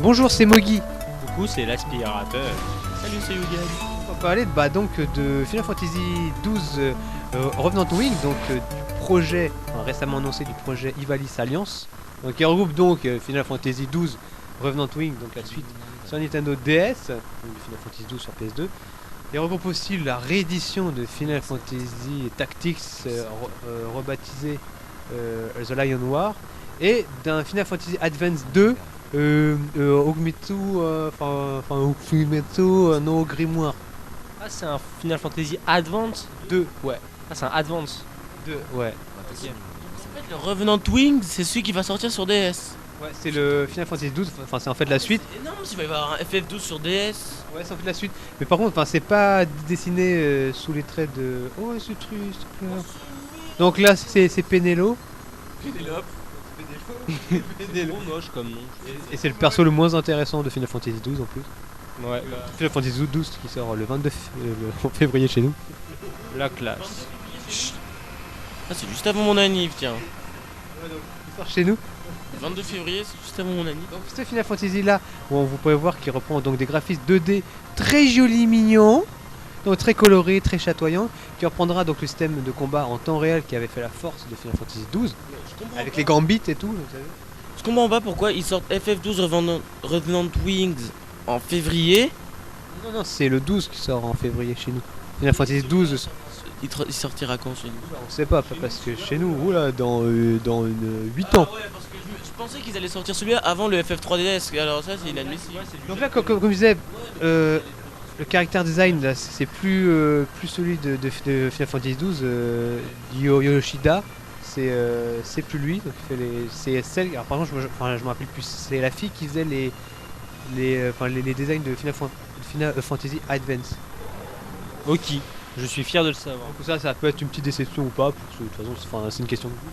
Bonjour, c'est Mogi. Coucou, c'est l'aspirateur. Salut, c'est Yugen. On va parler de Final Fantasy XII Revenant Wing, du projet, récemment annoncé du projet Ivalice Alliance, donc, qui regroupe donc Final Fantasy XII Revenant Wing, donc la suite sur Nintendo DS, donc Final Fantasy XII sur PS2. Et regroupe aussi la réédition de Final Fantasy Tactics rebaptisé The Lion War, et d'un Final Fantasy Advance 2 Ogmitsu no Grimoire Ah, c'est un Final Fantasy Advance 2, ouais. Ah, c'est un Advance 2, ouais. Ok. En fait, le Revenant Wing, c'est celui qui va sortir sur DS. Ouais, c'est le Final Fantasy 12, enfin c'est en fait la suite. C'est énorme s'il va y avoir un FF12 sur DS. Ouais, c'est en fait la suite. Mais par contre, c'est pas dessiné sous les traits de. Oh, c'est triste, pleure. Donc là, c'est Pénélo. Pénélope. C'est trop moche comme nom. Et c'est le perso le moins intéressant de Final Fantasy 12 en plus. Ouais, Final Fantasy 12 qui sort le 22 février chez nous. la classe. Ah, c'est juste avant mon anniv, tiens. Il sort chez nous. 22 février, c'est juste avant mon anniv. Donc ce Final Fantasy là, où vous pouvez voir qu'il reprend donc des graphismes 2D très jolis, mignons, donc très colorés, très chatoyants, qui reprendra donc le système de combat en temps réel qui avait fait la force de Final Fantasy 12, avec les gambits et tout. Vous savez. Je comprends pas pourquoi ils sortent FF12 Revenant Wings en février. Non, c'est le 12 qui sort en février chez nous. Final Fantasy 12, Il sortira quand chez nous? on sait pas, parce que chez nous, oula, dans 8 ans. Ah ouais, parce que je pensais qu'ils allaient sortir celui-là avant le FF3DS. Alors ça, c'est inadmissible. Donc là, comme je disais, le caractère design, là, c'est plus celui de Final Fantasy 12, Yoshida, c'est plus lui, donc il fait c'est celle, alors par contre je me rappelle plus, c'est la fille qui faisait les designs de Final Fantasy Advance. Ok, je suis fier de le savoir. Donc ça peut être une petite déception ou pas, parce que de toute façon c'est une question de goût.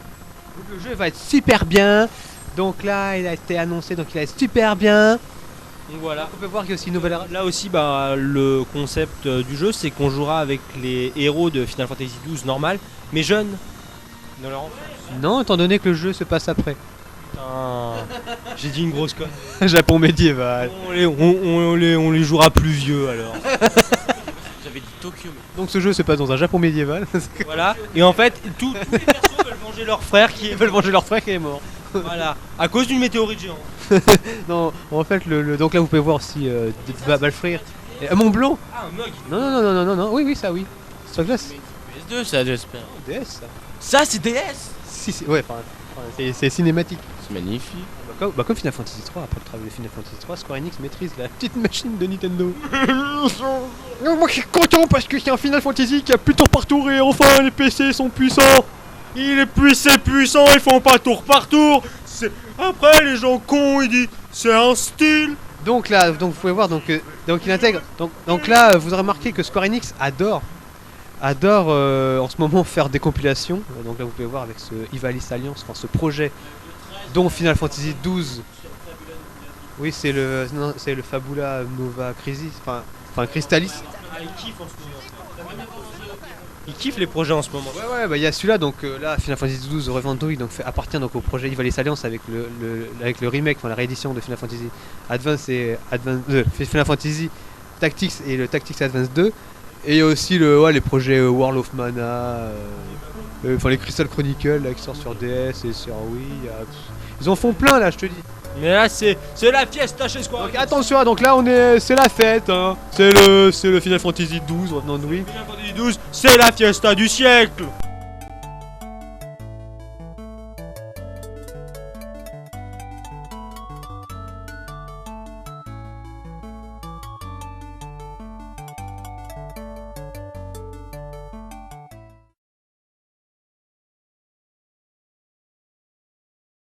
Donc le jeu va être super bien, donc là il a été annoncé, donc il va être super bien. Donc voilà. On peut voir qu'il y a aussi une nouvelle. Là aussi, le concept du jeu, c'est qu'on jouera avec les héros de Final Fantasy XII normal, mais jeunes. Dans leur enfance. Non, étant donné que le jeu se passe après. Putain, j'ai dit une grosse conne. Japon médiéval. On les jouera plus vieux alors. J'avais dit Tokyo. Donc ce jeu se passe dans un Japon médiéval. Voilà. Et en fait, tous les persos veulent manger leur frère qui est. Ils veulent manger leur frère qui est mort. Voilà. À cause d'une météorite géante. Non, en fait, donc là vous pouvez voir aussi Balfrir. Et Mont Blanc. Ah, un mug. Non, oui, ça oui. Sur glace. PS2, ça, j'espère. DS ça. Ça, c'est DS. Si, ouais, c'est cinématique. C'est magnifique. Comme Final Fantasy 3, après le travail de Final Fantasy 3, Square Enix maîtrise la petite machine de Nintendo. Moi je suis content parce que c'est un Final Fantasy qui a plus tour par tour et enfin les PC sont puissants. Il est puissant, ils font pas tour par tour. Après, les gens cons, ils disent c'est un style. Donc là, vous pouvez voir, donc il intègre. Donc là, vous aurez remarqué que Square Enix adore en ce moment faire des compilations. Donc là, vous pouvez voir avec ce Ivalice Alliance, ce projet dont Final Fantasy XII. Oui, c'est le Fabula Nova Crisis, enfin Crystallis. Ah, ils kiffent en ce moment. Ils kiffent les projets en ce moment. Ouais, il y a celui-là, donc là, Final Fantasy XII Revenant Wing appartient donc au projet Ivalice Alliance avec le remake, la réédition de Final Fantasy Advance et Final Fantasy Tactics et le Tactics Advance 2. Et il y a aussi les projets World of Mana, les Crystal Chronicles là, qui sortent sur DS et sur Wii. Ils en font plein là, je te dis. Mais là, c'est la fiesta chez Square. Donc attention, donc là c'est la fête, hein. C'est le Final Fantasy XII Revenant Wing. Final Fantasy XII, c'est la fiesta du siècle.